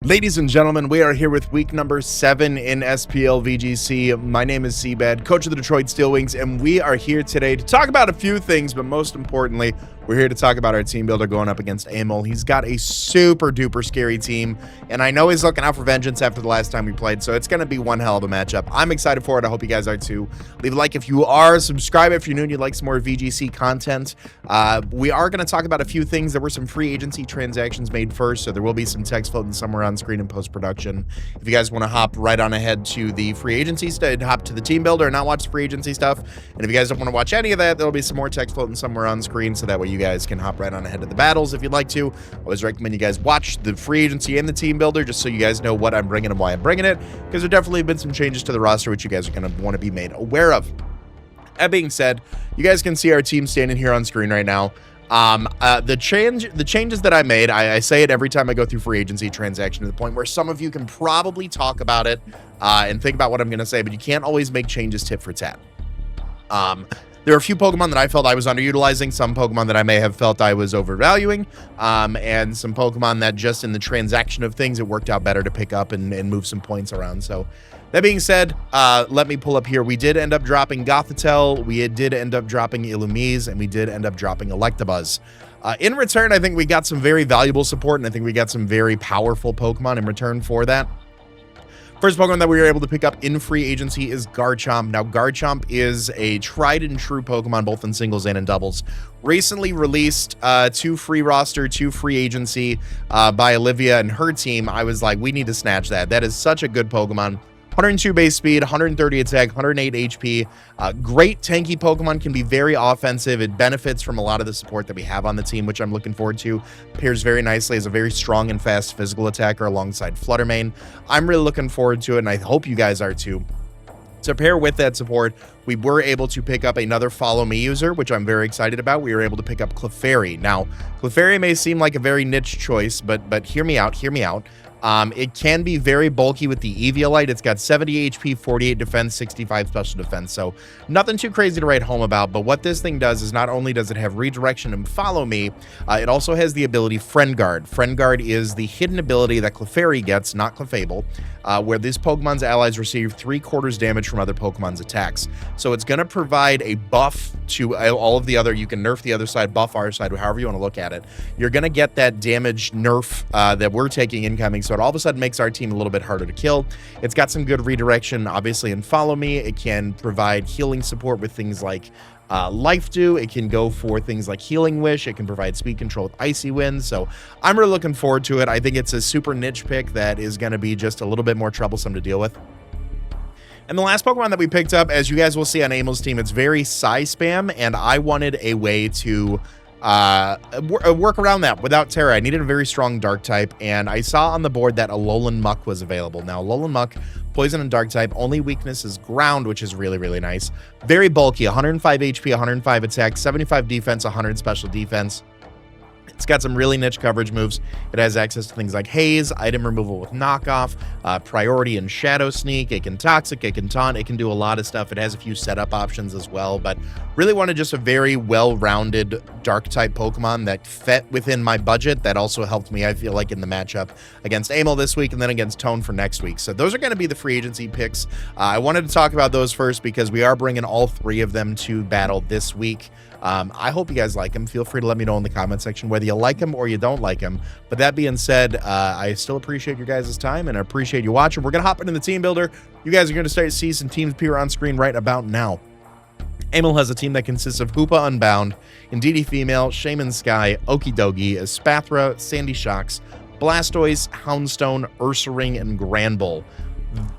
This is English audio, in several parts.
Ladies and gentlemen, we are here with week number 7 in SPL VGC. My name is CBAD, coach of the Detroit Steel Wings, and we are here today to talk about a few things, but most importantly, we're here to talk about our team builder going up against Emil. He's got a super duper scary team, and I know he's looking out for vengeance after the last time we played, so it's going to be one hell of a matchup. I'm excited for it. I hope you guys are too. Leave a like if you are, subscribe if you're new and you'd like some more VGC content. We are going to talk about a few things. There were some free agency transactions made first, so there will be some text floating somewhere on screen in post-production. If you guys want to hop right on ahead to the free agency stuff, hop to the team builder and not watch the free agency stuff. And if you guys don't want to watch any of that, there'll be some more text floating somewhere on screen, so that way you guys can hop right on ahead to the battles if you'd like to. I always recommend you guys watch the free agency and the team builder just so you guys know what I'm bringing and why I'm bringing it, because there definitely have been some changes to the roster which you guys are going to want to be made aware of. That being said, you guys can see our team standing here on screen right now. The changes that I made, I say it every time I go through free agency transaction, to the point where some of you can probably talk about it and think about what I'm going to say, but you can't always make changes tit for tat. There are a few Pokemon that I felt I was underutilizing, some Pokemon that I may have felt I was overvaluing, and some Pokemon that just in the transaction of things, it worked out better to pick up and move some points around. So that being said, let me pull up here. We did end up dropping Gothitelle, we did end up dropping Illumise, and we did end up dropping Electabuzz. In return, I think we got some very valuable support, and I think we got some very powerful Pokemon in return for that. First Pokemon that we were able to pick up in free agency is Garchomp. Now, Garchomp is a tried and true Pokemon, both in singles and in doubles. Recently released to free roster, to free agency by Olivia and her team. I was like, we need to snatch that. That is such a good Pokemon. 102 base speed, 130 attack, 108 HP. Great tanky Pokemon, can be very offensive. It benefits from a lot of the support that we have on the team, which I'm looking forward to. Pairs very nicely as a very strong and fast physical attacker alongside Fluttermane. I'm really looking forward to it, and I hope you guys are too. To pair with that support, we were able to pick up another Follow Me user, which I'm very excited about. We were able to pick up Clefairy. Now, Clefairy may seem like a very niche choice, but hear me out, hear me out. It can be very bulky with the Eviolite. It's got 70 HP, 48 defense, 65 special defense, so nothing too crazy to write home about. But what this thing does is not only does it have redirection and Follow Me, it also has the ability Friend Guard. Friend Guard is the hidden ability that Clefairy gets, not Clefable, where this Pokemon's allies receive 3/4 damage from other Pokemon's attacks. So it's going to provide a buff to all of the other, you can nerf the other side, buff our side, however you want to look at it. You're going to get that damage nerf that we're taking incoming, so it all of a sudden makes our team a little bit harder to kill. It's got some good redirection, obviously, in Follow Me. It can provide healing support with things like Life Dew. It can go for things like Healing Wish. It can provide speed control with Icy Wind. So I'm really looking forward to it. I think it's a super niche pick that is going to be just a little bit more troublesome to deal with. And the last Pokemon that we picked up, as you guys will see on Emil's team, it's very Psy spam, and I wanted a way to work around that without Terra. I needed a very strong dark type, and I saw on the board that Alolan Muck was available. Now, Alolan Muck, poison and dark type, only weakness is ground, which is really, really nice. Very bulky, 105 HP, 105 attack, 75 defense, 100 special defense. It's got some really niche coverage moves. It has access to things like Haze, item removal with Knockoff, Priority and Shadow Sneak. It can Toxic, it can Taunt, it can do a lot of stuff. It has a few setup options as well, but really wanted just a very well-rounded Dark-type Pokemon that fit within my budget. That also helped me, I feel like, in the matchup against Emil this week and then against Tone for next week. So those are going to be the free agency picks. I wanted to talk about those first because we are bringing all 3 of them to battle this week. I hope you guys like them. Feel free to let me know in the comment section whether you like them or you don't like them. But that being said, I still appreciate your guys' time and I appreciate you watching. We're going to hop into the team builder. You guys are going to start to see some teams appear on screen right about now. Emil has a team that consists of Hoopa Unbound, Indeedee Female, Shaman Sky, Okidogi, Espathra, Sandy Shocks, Blastoise, Houndstone, Ursaring, and Granbull.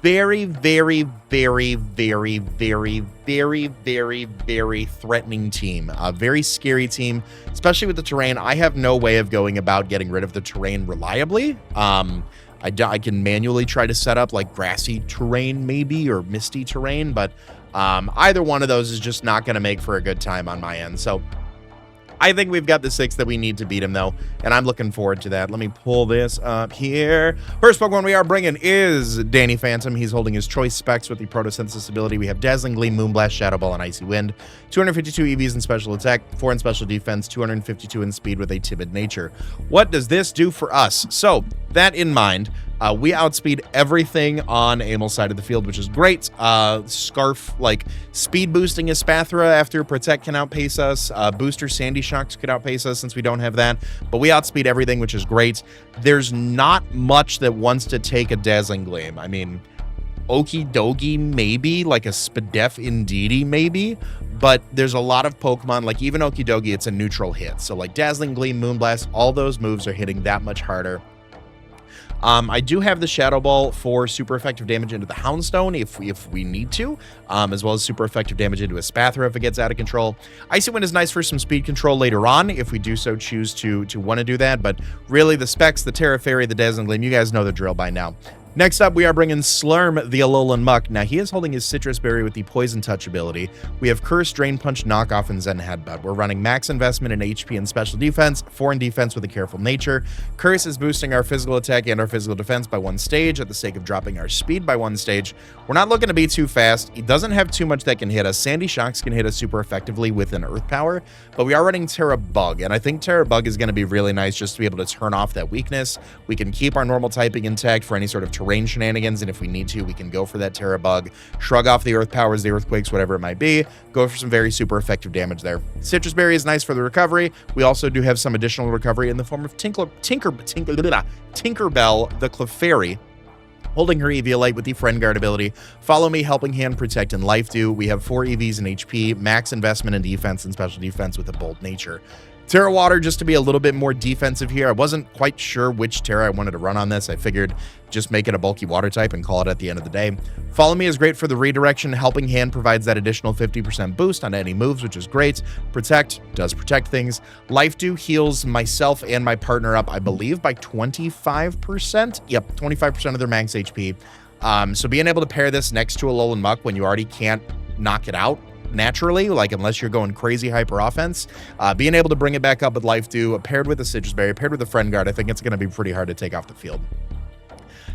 Very, very, very, very, very, very, very, very threatening team. A very scary team, especially with the terrain. I have no way of going about getting rid of the terrain reliably. I can manually try to set up like grassy terrain maybe, or misty terrain, but either one of those is just not going to make for a good time on my end. So I think we've got the 6 that we need to beat him, though, and I'm looking forward to that. Let me pull this up here. First Pokemon we are bringing is Danny Phantom. He's holding his choice specs with the Photosynthesis ability. We have Dazzling Gleam, Moonblast, Shadow Ball, and Icy Wind. 252 EVs in special attack, 4 in special defense, 252 in speed with a timid nature. What does this do for us? So, that in mind, We outspeed everything on Amel's side of the field, which is great. Scarf, like speed boosting Espathra after Protect can outpace us. Booster Sandy Shocks could outpace us since we don't have that. But we outspeed everything, which is great. There's not much that wants to take a Dazzling Gleam. I mean, Okie Dokie maybe, like a Spadef Indeedee maybe, but there's a lot of Pokemon, like even Okie Dokie, it's a neutral hit. So like Dazzling Gleam, Moonblast, all those moves are hitting that much harder. I do have the Shadow Ball for super effective damage into the Houndstone if we need to, as well as super effective damage into a Espathra if it gets out of control. Icy Wind is nice for some speed control later on if we do so choose to want to do that, but really the specs, the Terra Fairy, the Dazzling Gleam, you guys know the drill by now. Next up, we are bringing Slurm, the Alolan Muck. Now, he is holding his Citrus Berry with the Poison Touch ability. We have Curse, Drain Punch, Knockoff, and Zen Headbutt. We're running max investment in HP and special defense, 4 in defense with a Careful Nature. Curse is boosting our physical attack and our physical defense by 1 stage at the sake of dropping our speed by 1 stage. We're not looking to be too fast. He doesn't have too much that can hit us. Sandy Shocks can hit us super effectively with an Earth Power, but we are running Terra Bug, and I think Terra Bug is going to be really nice just to be able to turn off that weakness. We can keep our normal typing intact for any sort of terrain shenanigans, and if we need to, we can go for that Terra Bug, shrug off the Earth Powers, the Earthquakes, whatever it might be, go for some very super effective damage there. Citrus Berry is nice for the recovery. We also do have some additional recovery in the form of Tinkerbell, the Clefairy, holding her Eviolite with the Friend Guard ability. Follow Me, Helping Hand, Protect, and Life Dew. We have 4 EVs in HP, max investment in defense and special defense with a Bold Nature. Terra Water, just to be a little bit more defensive here. I wasn't quite sure which Terra I wanted to run on this. I figured just make it a bulky water type and call it at the end of the day. Follow Me is great for the redirection. Helping Hand provides that additional 50% boost on any moves, which is great. Protect does protect things. Life Dew heals myself and my partner up, I believe, by 25%. Yep, 25% of their max HP. So being able to pair this next to Alolan Muck when you already can't knock it out naturally, like unless you're going crazy hyper offense, being able to bring it back up with Life Dew, paired with a Citrus Berry, paired with a Friend Guard, I think it's going to be pretty hard to take off the field.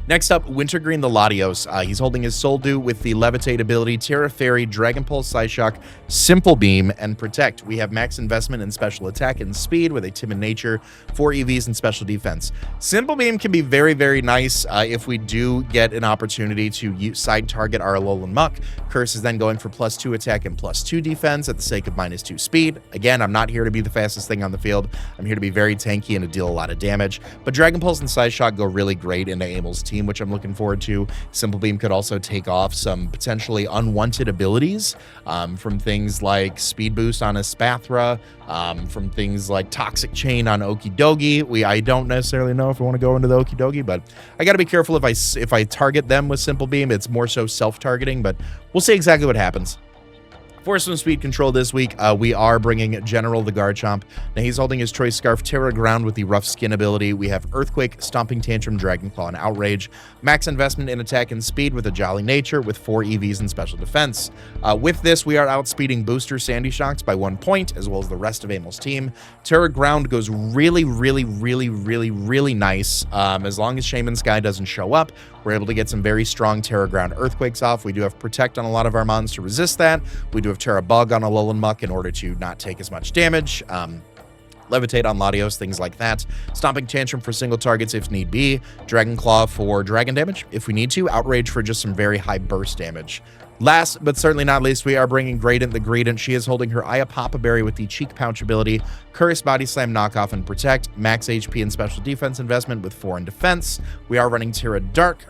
Next up, Wintergreen the Latios. He's holding his Soul Dew with the Levitate ability, Terra Fairy, Dragon Pulse, Psyshock, Simple Beam, and Protect. We have max investment in special attack and speed with a Timid Nature, 4 EVs, and special defense. Simple Beam can be very, very nice if we do get an opportunity to side target our Alolan Muck. Curse is then going for +2 attack and +2 defense at the sake of -2 speed. Again, I'm not here to be the fastest thing on the field. I'm here to be very tanky and to deal a lot of damage. But Dragon Pulse and Psyshock go really great into Amel's team, which I'm looking forward to. Simple Beam could also take off some potentially unwanted abilities from things like Speed Boost on Espathra, from things like Toxic Chain on Okie Dokie. I don't necessarily know if I want to go into the Okie Dokie, but I got to be careful if I target them with Simple Beam. It's more so self-targeting, but we'll see exactly what happens. For some speed control this week, we are bringing General the Garchomp. Now, he's holding his Choice Scarf, Terra Ground with the Rough Skin ability. We have Earthquake, Stomping Tantrum, Dragon Claw, and Outrage. Max investment in attack and speed with a Jolly Nature with 4 EVs and special defense. With this, we are outspeeding Booster Sandy Shocks by 1 point, as well as the rest of Amel's team. Terra Ground goes really, really, really, really, really nice. As long as Shaman Sky doesn't show up, we're able to get some very strong Terra Ground Earthquakes off. We do have Protect on a lot of our mons to resist that. We do have Terra Bug on Alolan Muck in order to not take as much damage. Levitate on Latios, things like that. Stomping Tantrum for single targets if need be. Dragon Claw for dragon damage if we need to. Outrage for just some very high burst damage. Last, but certainly not least, we are bringing GREEDENT the GREEDENT. She is holding her Iapapa Berry with the Cheek Pouch ability, Curse, Body Slam, Knockoff, and Protect, max HP and special defense investment with 4 in defense. We are running Terra Dark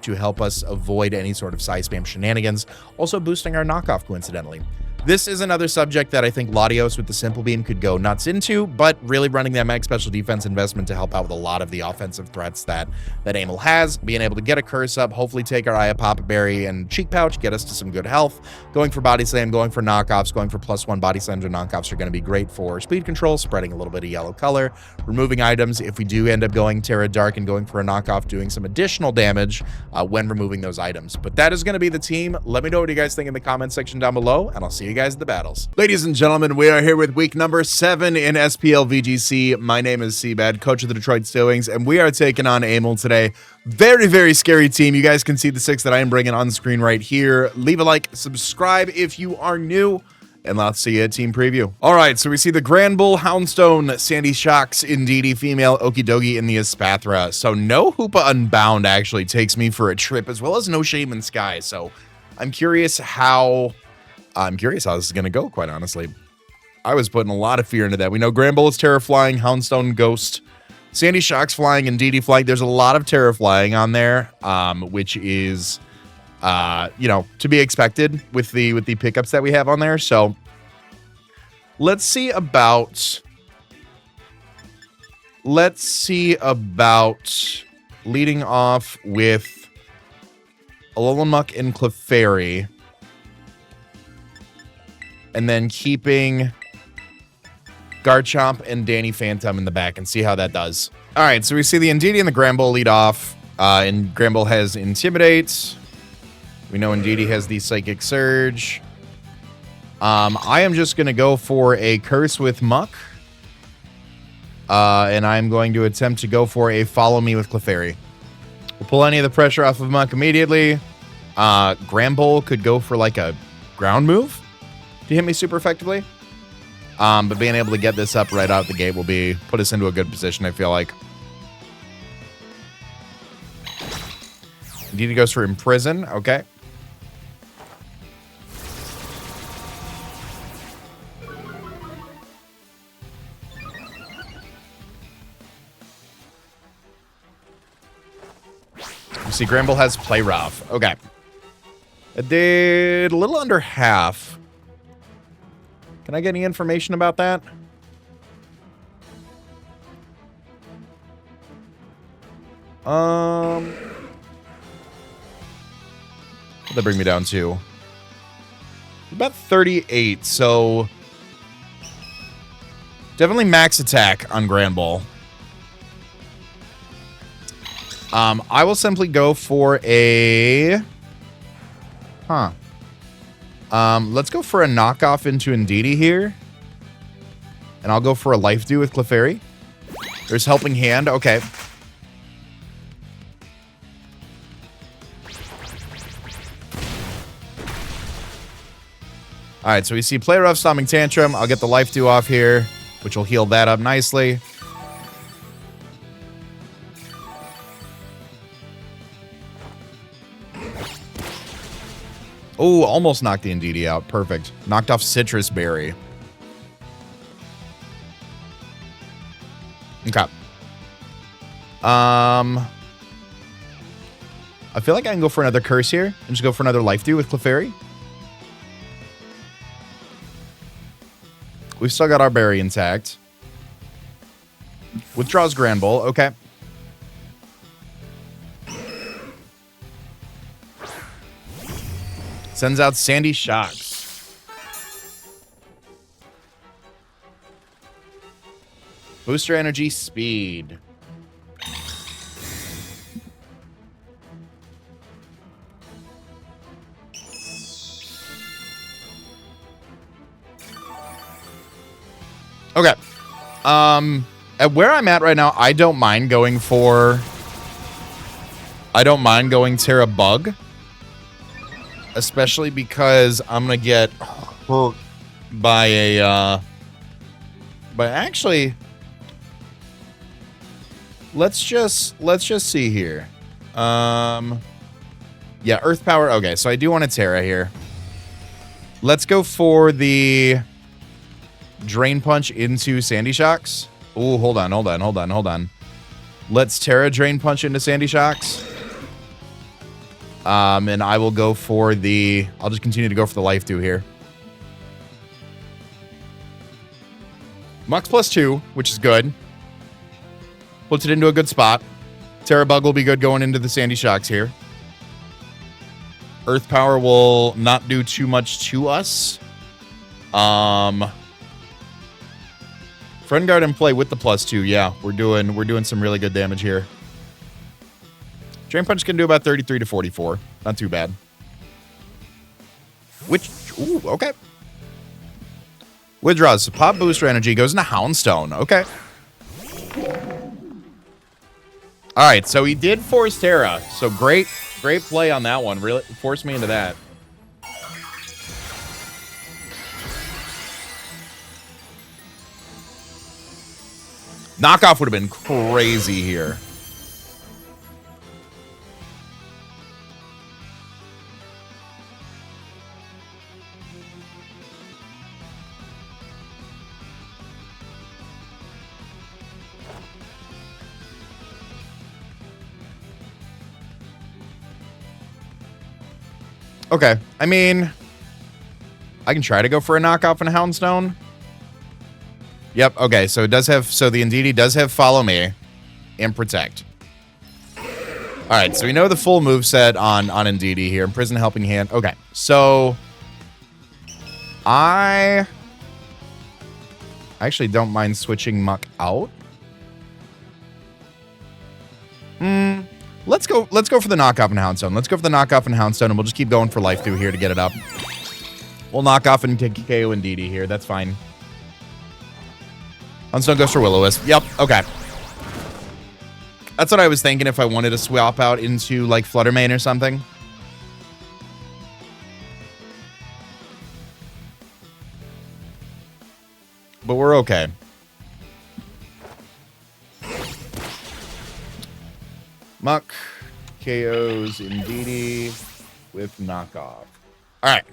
to help us avoid any sort of size spam shenanigans, also boosting our Knockoff coincidentally. This is another subject that I think Latios with the Simple Beam could go nuts into, but really running that max special defense investment to help out with a lot of the offensive threats that Amel has. Being able to get a Curse up, hopefully take our Iapapa Berry and Cheek Pouch, get us to some good health. Going for Body Slam, going for Knockoffs, going for +1 Body Slams or Knockoffs are going to be great for speed control, spreading a little bit of yellow color, removing items if we do end up going Terra Dark and going for a Knockoff, doing some additional damage when removing those items. But that is going to be the team. Let me know what you guys think in the comment section down below, and I'll see you guys at the battles. Ladies and gentlemen, we are here with week number 7 in SPL VGC. My name is CBAD, coach of the Detroit Steelwings, and we are taking on Amel today. Very, very scary team. You guys can see the 6 that I am bringing on the screen right here. Leave a like, subscribe if you are new, and let's see a team preview. All right, so we see the Grand Bull, Houndstone, Sandy Shocks, Indeedee, Female, Okidogi, and the Espathra. So no Hoopa Unbound actually takes me for a trip, as well as no Shaman Sky. So I'm curious how this is going to go, quite honestly. I was putting a lot of fear into that. We know Grand Bull is Terra Flying, Houndstone Ghost, Sandy Shocks Flying, Indeedee Flying. There's a lot of Terra Flying on there, which is... you know, to be expected with the pickups that we have on there. So let's see about leading off with Alolan Muck and Clefairy, and then keeping Garchomp and Danny Phantom in the back and see how that does. All right, so we see the Indeedee and the Gramble lead off, and Gramble has Intimidate. We know Indeedee has the Psychic Surge. I am just going to go for a Curse with Muck. And I'm going to attempt to go for a Follow Me with Clefairy. We'll pull any of the pressure off of Muck immediately. Gramble could go for like a ground move to hit me super effectively. But being able to get this up right out the gate will put us into a good position, I feel like. Indeedee goes for Imprison. Okay. See, Gramble has Play Rough. Okay. It did a little under half. Can I get any information about that? What'd that bring me down to? About 38, so... definitely max attack on Gramble. I will simply go for a... let's go for a knockoff into Indeedee here. And I'll go for a Life Dew with Clefairy. There's Helping Hand. Okay. Alright, so we see Play Rough, Stomping Tantrum. I'll get the Life Dew off here, which will heal that up nicely. Oh, almost knocked the Indeedee out. Perfect. Knocked off Citrus Berry. Okay. I feel like I can go for another Curse here and just go for another Life Dew with Clefairy. We've still got our Berry intact. Withdraws Granbull. Okay. Sends out Sandy Shocks. Booster Energy Speed. Okay. At where I'm at right now, I don't mind going Terra Bug. Especially because I'm going to get hurt by a, but actually, let's just see here. Yeah, Earth Power. Okay, so I do want a Terra here. Let's go for the Drain Punch into Sandy Shocks. Oh, hold on. Let's Terra Drain Punch into Sandy Shocks. And I will go for the... I'll just continue to go for the Life Dew here. Mux +2, which is good. Puts it into a good spot. Terra Bug will be good going into the Sandy Shocks here. Earth Power will not do too much to us. Friend Guard in play with the +2. Yeah, we're doing some really good damage here. Drain Punch can do about 33 to 44. Not too bad. Ooh, okay. Withdraws. So Pop Booster Energy goes into Houndstone. Okay. All right, so he did force Terra. So great play on that one. Really forced me into that. Knockoff would have been crazy here. Okay, I mean, I can try to go for a knockoff and a Houndstone. Yep, okay, so it does have, so the Indeedee does have Follow Me and Protect. Alright, so we know the full moveset on Indeedee here. Imprison, Helping Hand. Okay, so I actually don't mind switching Muck out. Let's go for the knockoff and Houndstone. Let's go for the knockoff and Houndstone, and we'll just keep going for life through here to get it up. We'll knock off and take KO Indeedee here. That's fine. Houndstone goes for Will-O-Wisp. Yep, okay. That's what I was thinking if I wanted to swap out into, like, Fluttermane or something. But we're okay. Muck KOs Indeedee with knockoff. All right.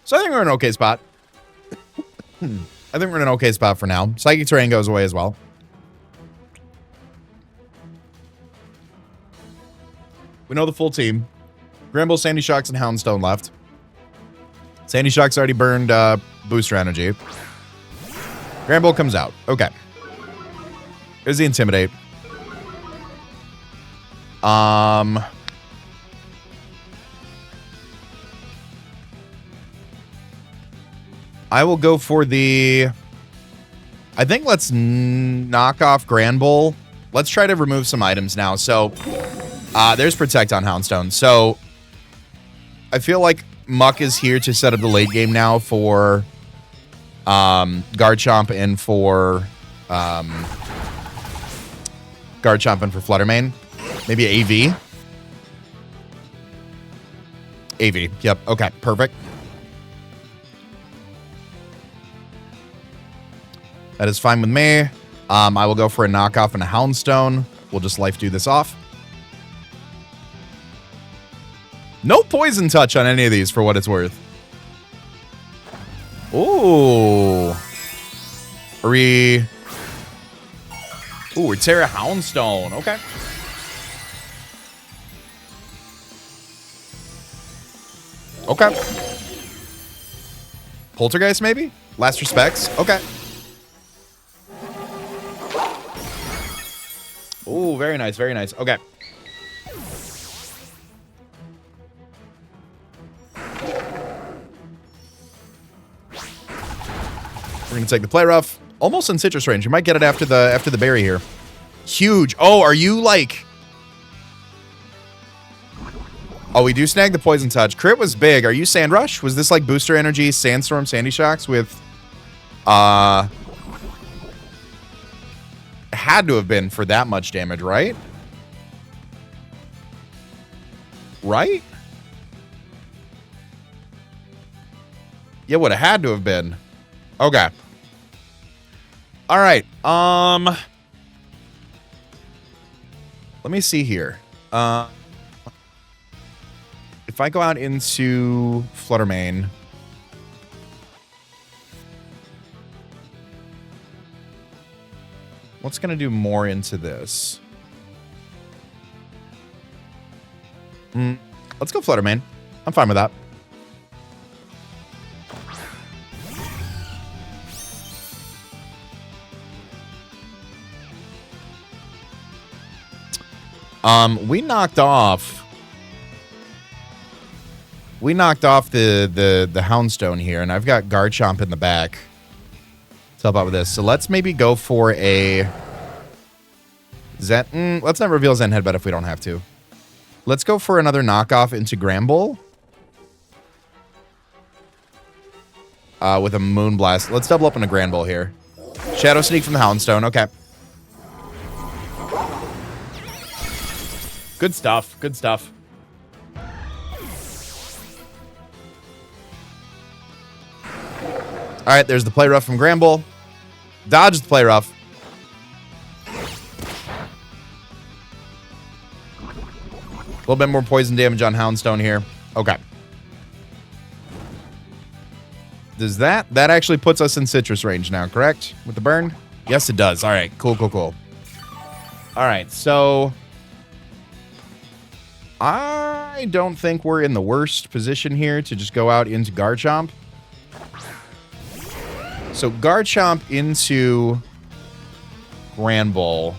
So I think we're in an okay spot. I think we're in an okay spot for now. Psychic Terrain goes away as well. We know the full team. Gramble, Sandy Shocks, and Houndstone left. Sandy Shocks already burned booster energy. Gramble comes out. Okay. Here's the Intimidate. I will go for the... I think let's knock off Granbull. Let's try to remove some items now. So, there's Protect on Houndstone. So, I feel like Muck is here to set up the late game now for Garchomp and for Fluttermane. Maybe AV. AV. Yep. Okay. Perfect. That is fine with me. I will go for a knockoff and a Houndstone. We'll just life do this off. No Poison Touch on any of these for what it's worth. Ooh. We're Terra Houndstone. Okay. Okay. Poltergeist, maybe? Last Respects? Okay. Ooh, very nice, very nice. Okay. We're gonna take the Play Rough. Almost in citrus range. You might get it after the berry here. Huge. Oh, are you like... Oh, we do snag the Poison Touch. Crit was big. Are you Sand Rush? Was this like Booster Energy, Sandstorm, Sandy Shocks with... Had to have been for that much damage, right? Right? Yeah, would have had to have been. Okay. All right. Let me see here. If I go out into Fluttermane, what's going to do more into this? Let's go Fluttermane. I'm fine with that. We knocked off the Houndstone here, and I've got Garchomp in the back to help out with this. So let's maybe go for a Zen. Let's not reveal Zen Headbutt if we don't have to. Let's go for another knockoff into Granbull. With a Moonblast. Let's double up on a Granbull here. Shadow Sneak from the Houndstone. Okay. Good stuff. Good stuff. All right, there's the Play Rough from Granbull. Dodge the play rough. A little bit more poison damage on Houndstone here. Okay. Does that actually puts us in citrus range now, correct? With the burn? Yes, it does. All right, cool. All right, so I don't think we're in the worst position here to just go out into Garchomp. So Garchomp into Granbull.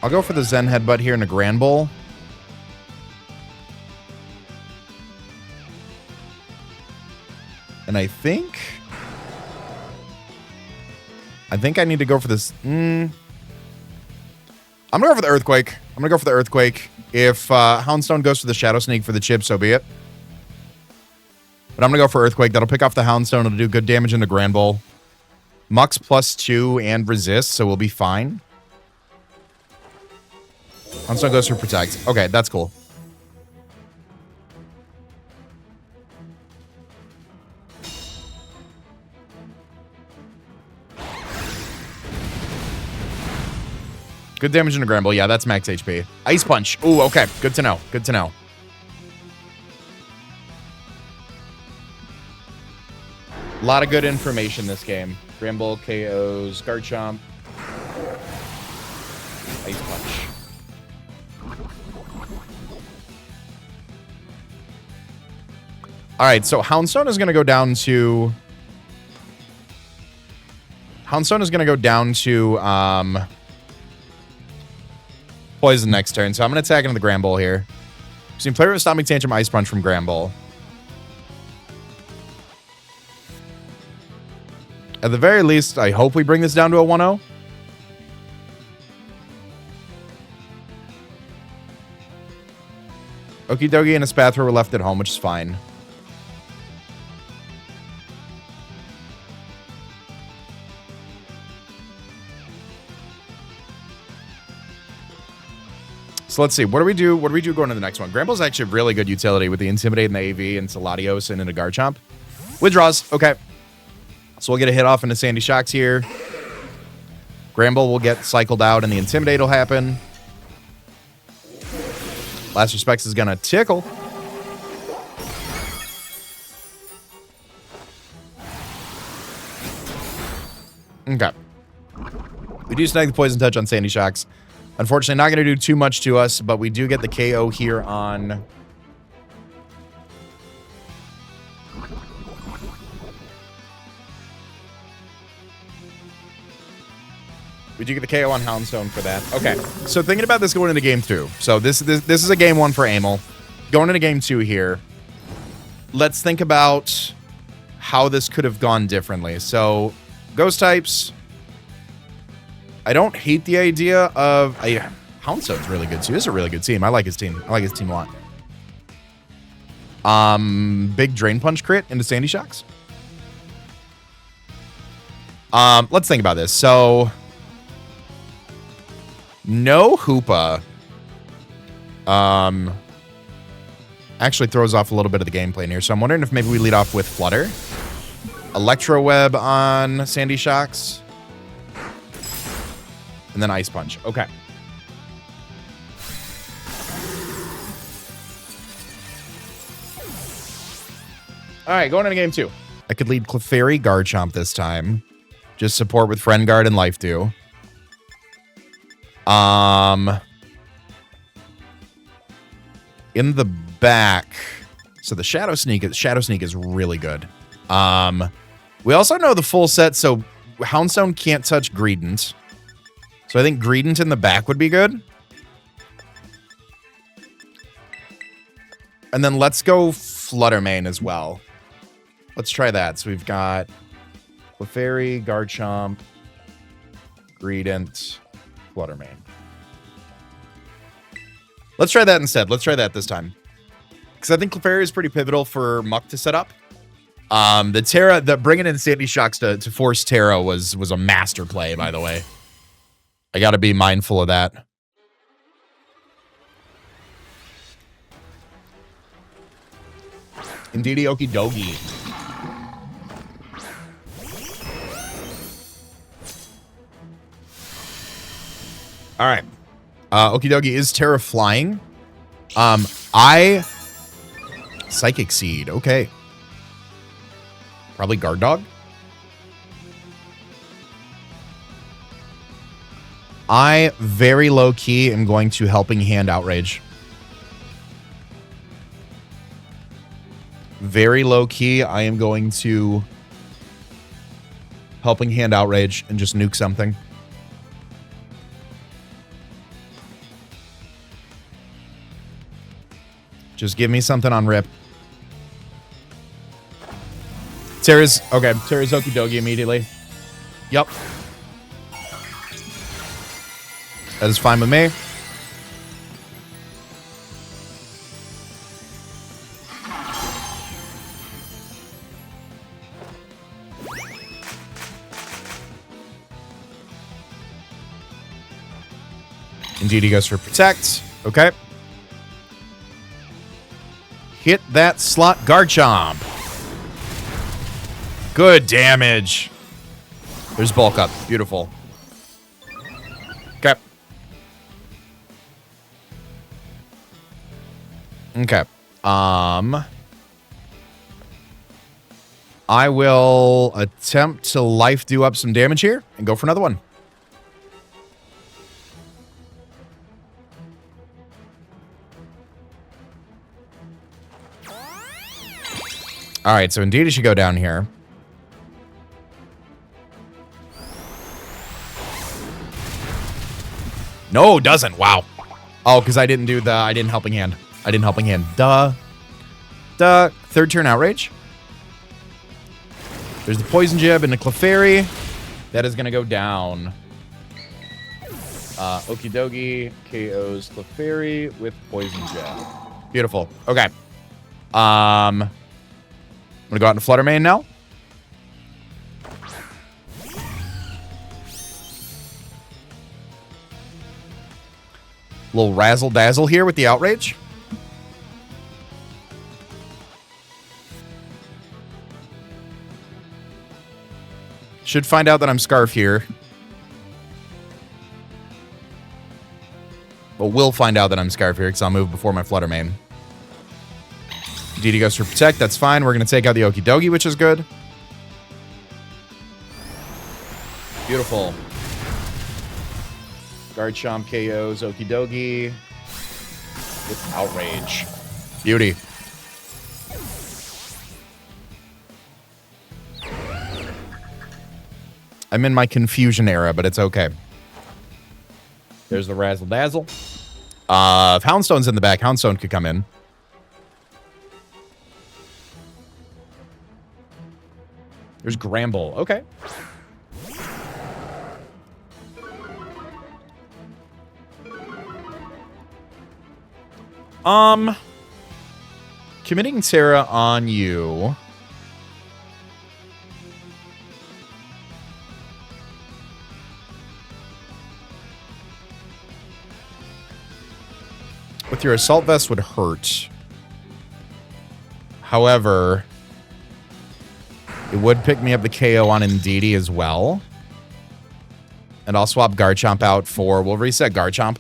I'll go for the Zen Headbutt here in a Granbull. And I think I need to go for this. I'm going to go for the Earthquake. If Houndstone goes for the Shadow Sneak for the chip, so be it. But I'm going to go for Earthquake. That'll pick off the Houndstone. It'll do good damage in the Granbull. Mux +2 and resist, so we'll be fine. Houndstone goes for Protect. Okay, that's cool. Good damage in the Granbull. Yeah, that's max HP. Ice Punch. Ooh, okay. Good to know. A lot of good information this game. Granbull KOs Garchomp. Ice Punch. All right, so Houndstone is going to go down to... Poison next turn, so I'm going to attack into the Granbull here. So you can play with Stomping Tantrum, Ice Punch from Granbull. At the very least, I hope we bring this down to a 1-0. Okie dokie and a Spathra were left at home, which is fine. So let's see. What do we do? What do we do going to the next one? Granbull's actually really good utility with the Intimidate and the AV and Latios and into Garchomp. Withdraws. Okay. So we'll get a hit off into Sandy Shocks here. Granbull will get cycled out and the Intimidate will happen. Last Respects is going to tickle. Okay. We do snag the Poison Touch on Sandy Shocks. Unfortunately, not going to do too much to us, but we do get the KO here on... We do get the KO on Houndstone for that. Okay, so thinking about this going into game 2. So this is a game 1 for Amel. Going into game 2 here, let's think about how this could have gone differently. So, Ghost types... I don't hate the idea of... Houndstone's really good, too. This is a really good team. I like his team. A lot. Big Drain Punch crit into Sandy Shocks. Let's think about this. So... No Hoopa. Actually throws off a little bit of the game plan here. So I'm wondering if maybe we lead off with Flutter. Electro Web on Sandy Shocks. And then Ice Punch. Okay. All right, going into game 2. I could lead Clefairy Garchomp this time. Just support with Friend Guard and Life Dew. In the back. So the Shadow Sneak is really good. We also know the full set, so Houndstone can't touch Greedent. So I think Greedent in the back would be good. And then let's go Fluttermane as well. Let's try that. So we've got Clefairy, Garchomp, Greedent, Fluttermane. Let's try that instead. Let's try that this time. Because I think Clefairy is pretty pivotal for Muck to set up. The Terra, bringing in Sandy Shocks to force Terra was a master play, by the way. I got to be mindful of that. Indeed, okie dokie. All right. Okie dokie, is Terra flying? Psychic Seed, okay. Probably Guard Dog. I very low key am going to Helping Hand Outrage. Very low key, I am going to Helping Hand Outrage and just nuke something. Just give me something on rip. Terra's okie dokie immediately. Yep. That is fine with me. Indeed, he goes for protect. Okay. Hit that slot Garchomp. Good damage. There's bulk up. Beautiful. Okay. Okay. I will attempt to life do up some damage here and go for another one. All right, so indeed it should go down here. No, it doesn't. Wow. Oh, because I didn't Helping Hand. I didn't Helping Hand. Duh. Third turn Outrage. There's the Poison Jab and the Clefairy. That is going to go down. Okie dokie KOs Clefairy with Poison Jab. Beautiful. Okay. I'm going to go out into Flutter Mane now. Little razzle dazzle here with the Outrage. Should find out that I'm Scarf here. But will find out that I'm Scarf here because I'll move before my Flutter Mane. DD goes for Protect. That's fine. We're going to take out the Okie dokie, which is good. Beautiful. Garchomp KOs Okie dokie with Outrage. Beauty. I'm in my confusion era, but it's okay. There's the Razzle Dazzle. If Houndstone's in the back, Houndstone could come in. There's Gramble. Okay. Committing Terra on you. With your Assault Vest would hurt. However, it would pick me up the KO on Indeedee as well. And I'll swap Garchomp out for... We'll reset Garchomp.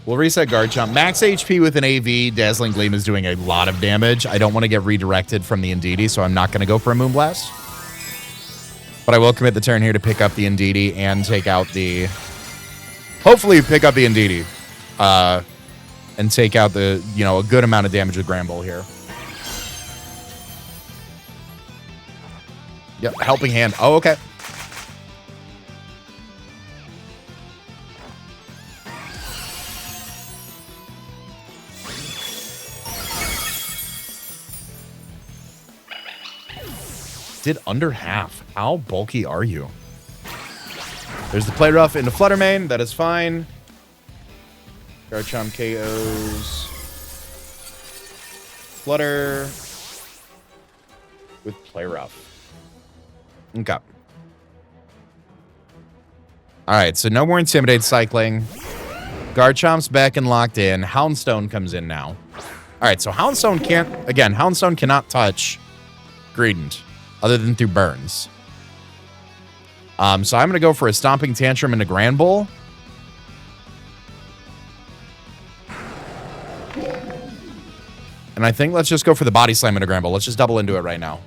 We'll reset Garchomp. Max HP with an AV, Dazzling Gleam is doing a lot of damage. I don't want to get redirected from the Indeedee, so I'm not going to go for a Moonblast. But I will commit the turn here to pick up the Indeedee and take out the... Hopefully pick up the Indeedee. And take out the, a good amount of damage with Gramble here. Yep, Helping Hand. Oh, okay. Did under half. How bulky are you? There's the Play Rough into Flutter Mane. That is fine. Garchomp KOs Flutter with Play Rough. Okay. All right, so no more Intimidate cycling. Garchomp's back and locked in. Houndstone comes in now. All right, so Houndstone can't... Again, Houndstone cannot touch Greedent other than through burns. So I'm going to go for a Stomping Tantrum and a Grand Bull. And I think let's just go for the Body Slam and a Grand Bull. Let's just double into it right now.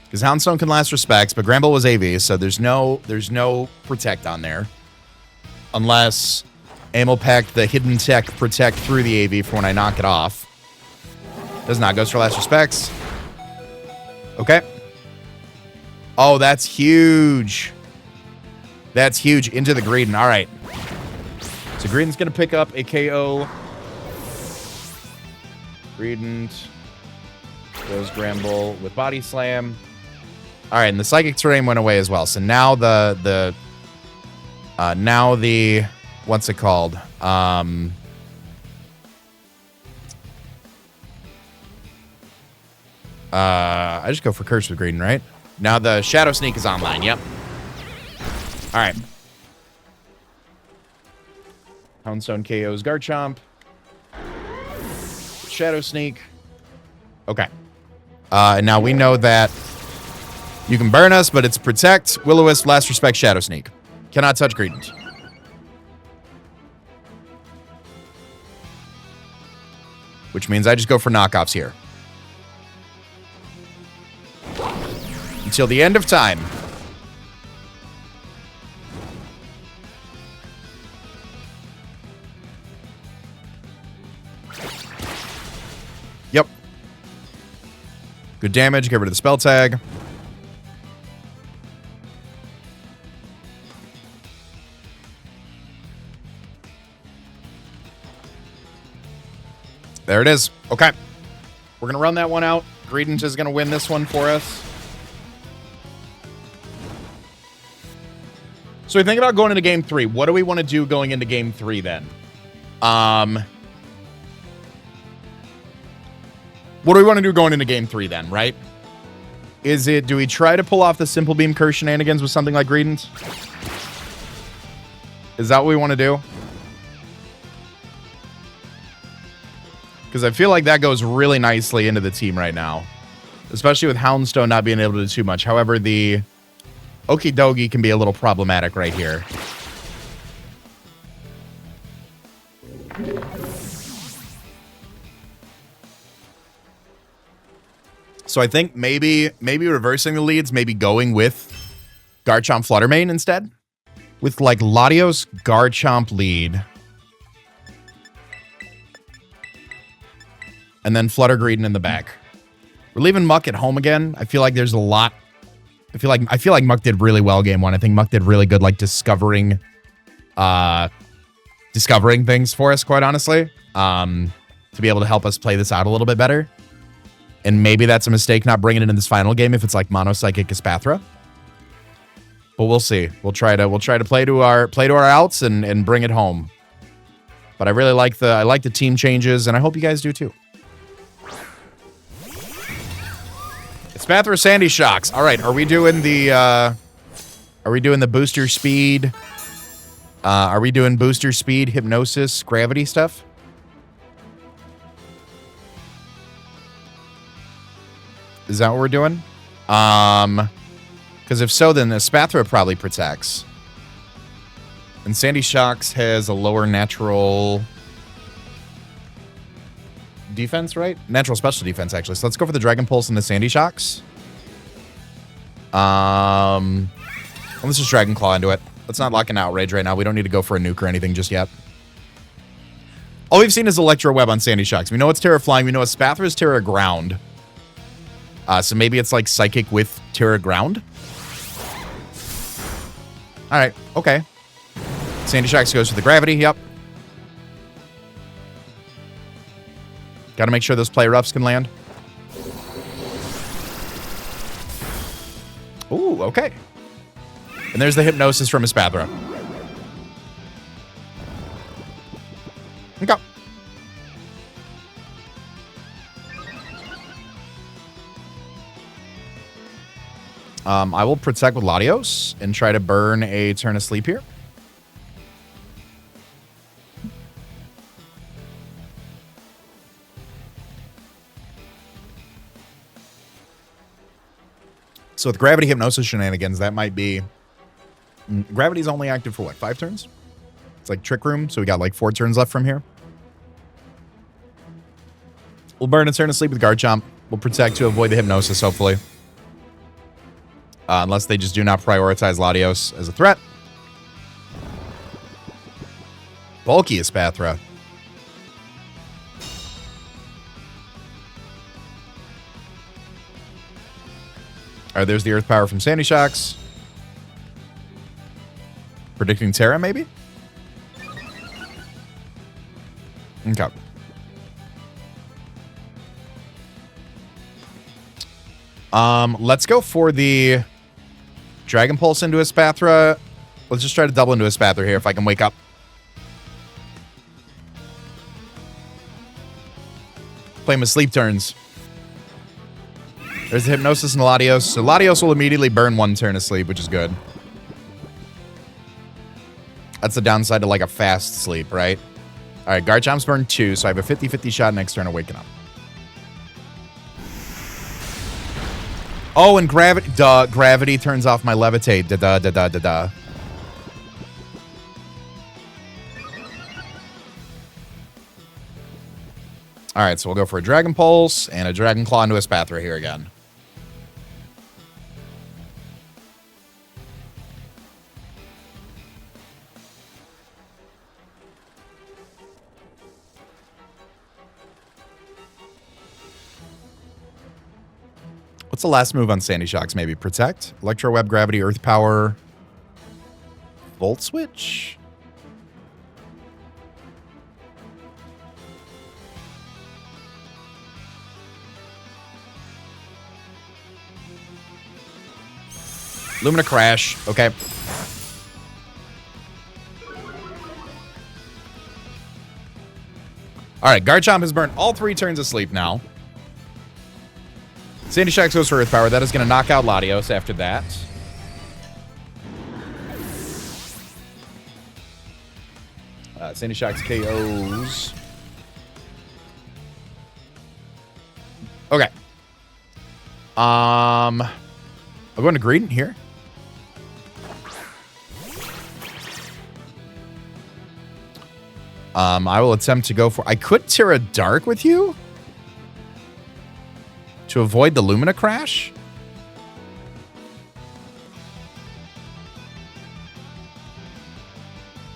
Because Houndstone can last respects, but Grand Bull was AV, so there's no protect on there. Unless Ammo packed the hidden tech protect through the AV for when I knock it off. Does not. Goes for last respects. Okay. Oh, that's huge. That's huge. Into the Greedent. All right. So Greedent's going to pick up a KO. Greedent goes Gramble with Body Slam. All right, and the Psychic Terrain went away as well. So now the what's it called? I just go for Curse with Greedent, right? Now the Shadow Sneak is online. Yep. All right. Houndstone KOs Garchomp. Shadow Sneak. Okay. And now we know that you can burn us, but it's Protect, Will-O-Wisp, Last Respect, Shadow Sneak. Cannot touch Greedent. Which means I just go for knockoffs here. Until the end of time. Yep. Good damage. Get rid of the spell tag. There it is. Okay. We're going to run that one out. Greedent is going to win this one for us. So we think about going into game 3. What do we want to do going into game 3 then? What do we want to do going into game 3 then, right? Do we try to pull off the Simple Beam Curse shenanigans with something like Greedent? Is that what we want to do? Because I feel like that goes really nicely into the team right now. Especially with Houndstone not being able to do too much. However, the Okie Dokie can be a little problematic right here. So I think maybe reversing the leads, maybe going with Garchomp Fluttermane instead. With like Latios Garchomp lead. And then Flutter Greedent in the back. We're leaving Muck at home again. I feel like there's a lot. I feel like Muck did really well game 1. I think Muck did really good, like discovering things for us, quite honestly. To be able to help us play this out a little bit better. And maybe that's a mistake not bringing it in this final game if it's like Mono Psychic Espathra. But we'll see. We'll try to play to our outs and bring it home. But I really like the team changes, and I hope you guys do too. Espathra Sandy Shocks. All right, are we doing the booster speed? Are we doing booster speed, hypnosis, gravity stuff? Is that what we're doing? Because if so, then Espathra probably protects. And Sandy Shocks has a lower natural defense, right? Natural special defense, actually. So let's go for the Dragon Pulse and the Sandy Shocks. Let's just Dragon Claw into it. Let's not lock an Outrage right now. We don't need to go for a nuke or anything just yet. All we've seen is Electro Web on Sandy Shocks. We know it's Terra Flying. We know Espathra is Terra Ground. So maybe it's like Psychic with Terra Ground. All right. Okay. Sandy Shocks goes for the Gravity. Yep. Got to make sure those Play Roughs can land. Okay. And there's the Hypnosis from Espathra. Okay. I will Protect with Latios and try to burn a turn of sleep here. So with Gravity Hypnosis shenanigans, that might be... Gravity's only active for what, 5 turns? It's like Trick Room, so we got like 4 turns left from here. We'll burn a turn of sleep with Garchomp. We'll Protect to avoid the Hypnosis, hopefully. Unless they just do not prioritize Latios as a threat. Bulky Espathra. All right, there's the Earth Power from Sandy Shocks. Predicting Terra, maybe? Okay. Let's go for the Dragon Pulse into Espathra. Let's just try to double into Espathra here if I can wake up. Play him with sleep turns. There's the Hypnosis and Latios. So Latios will immediately burn 1 turn of sleep, which is good. That's the downside to like a fast sleep, right? All right, Garchomp's burned 2, so I have a 50-50 shot next turn of waking up. Oh, and gravity turns off my Levitate. Da-da-da-da-da-da. All right, so we'll go for a Dragon Pulse and a Dragon Claw into Espathra here again. What's the last move on Sandy Shocks? Maybe Protect, Electro Web, Gravity, Earth Power, Volt Switch. Lumina Crash. Okay. All right, Garchomp has burned all 3 turns of sleep now. Sandy Shocks goes for Earth Power. That is going to knock out Latios after that. Sandy Shocks KOs. Okay. I'm going to Greedent here. I will attempt to go for... I could Terra Dark with you to avoid the Lumina Crash.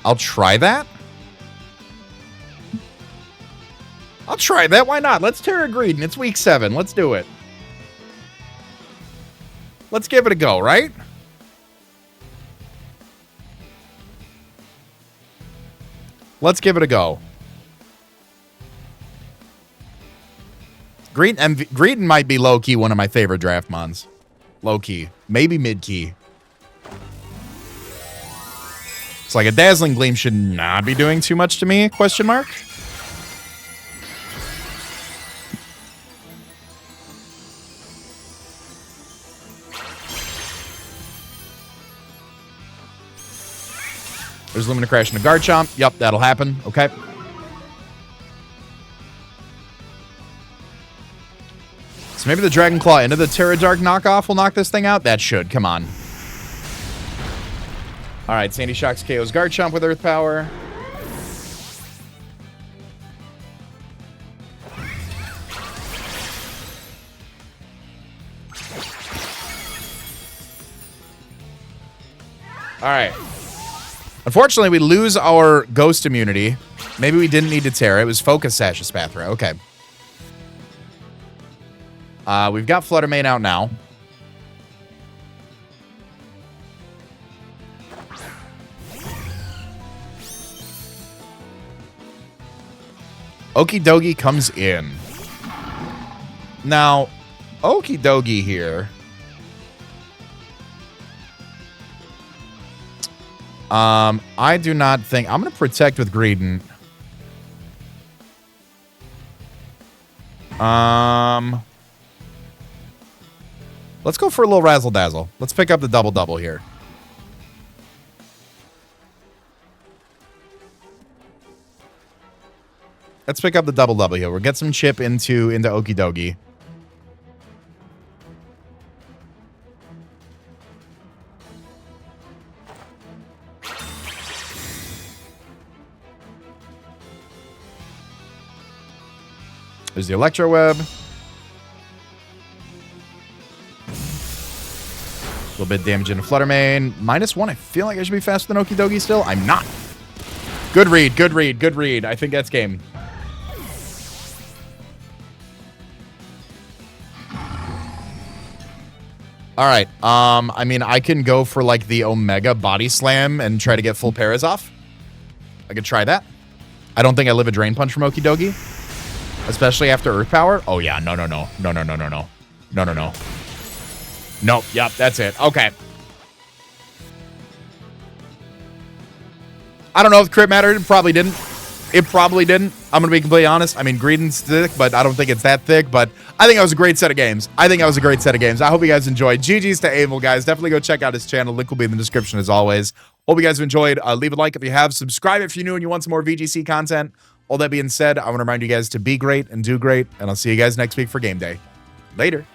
I'll try that. I'll try that. Why not? Let's Terra Greedent. It's week 7. Let's do it. Let's give it a go, right? Let's give it a go. Greedent might be low-key one of my favorite draft mons. Low-key. Maybe mid-key. It's like a Dazzling Gleam should not be doing too much to me, question mark. There's Lumina Crash into Garchomp. Yup, that'll happen. Okay. So maybe the Dragon Claw into the Terra Dark knockoff will knock this thing out? That should. Come on. All right, Sandy Shocks KOs Garchomp with Earth Power. All right. Unfortunately, we lose our Ghost immunity. Maybe we didn't need to Terra. It was Focus Sash Espathra. Okay. We've got Flutter Mane out now. Okie Dokie comes in. Now, Okie Dokie here I do not think... I'm going to protect with Greedent. Let's go for a little razzle-dazzle. Let's pick up the double-double here. Let's pick up the double-double here. We'll get some chip into Okie Dokie. There's the Electro Web. A little bit of damage into Flutter Mane. -1. I feel like I should be faster than Okie Dokie still. I'm not. Good read. Good read. Good read. I think that's game. All right. I mean, I can go for like the Omega Body Slam and try to get full paras off. I could try that. I don't think I live a Drain Punch from Okie Dokie. Especially after Earth Power. Oh, yeah. No. Nope. Yep. That's it. Okay. I don't know if crit mattered. It probably didn't. It probably didn't. I'm going to be completely honest. I mean, Greedent's thick, but I don't think it's that thick. But I think it was a great set of games. I hope you guys enjoyed. GG's to Abel, guys. Definitely go check out his channel. Link will be in the description as always. Hope you guys have enjoyed. Leave a like if you have. Subscribe if you're new and you want some more VGC content. All that being said, I want to remind you guys to be great and do great. And I'll see you guys next week for game day. Later.